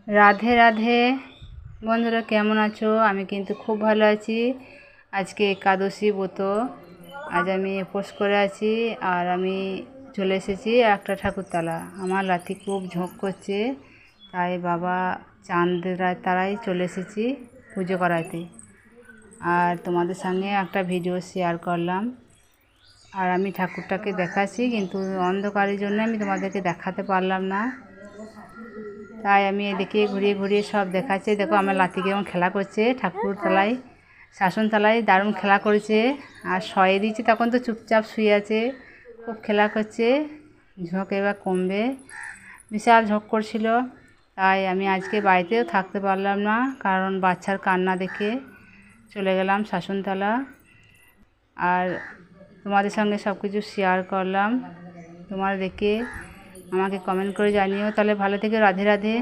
রাধে রাধে বন্ধুরা, কেমন আছো? আমি কিন্তু খুব ভালো আছি। আজকে একাদশী ব্রত, আজ আমি উপোস করে আছি। আর আমি চলে এসেছি একটা ঠাকুরতলা। আমার লাঠি খুব ঝোঁক করছে, তাই বাবা চাঁদের তারাই চলে এসেছি পুজো করাতে। আর তোমাদের সঙ্গে একটা ভিডিও শেয়ার করলাম। আর আমি ঠাকুরটাকে দেখাচ্ছি, কিন্তু অন্ধকারের জন্য আমি তোমাদেরকে দেখাতে পারলাম না, তাই আমি এদিকে ঘুরিয়ে ঘুরিয়ে সব দেখাচ্ছি। দেখো আমার লাতি কেমন খেলা করছে ঠাকুরতলায়, শাসনতলায় দারুণ খেলা করেছে। আর শয়ে দিয়েছি তখন তো চুপচাপ শুয়ে আছে, খুব খেলা করছে। ঝোঁক এবার কমবে, বিশাল ঝোঁক করছিল। তাই আমি আজকে বাড়িতেও থাকতে পারলাম না, কারণ বাচ্চার কান্না দেখে চলে গেলাম শাসনতলা। আর তোমাদের সঙ্গে সব কিছু শেয়ার করলাম। তোমরা দেখে আমাকে কমেন্ট করে জানিও। তাহলে ভালো থেকে রাধে রাধে।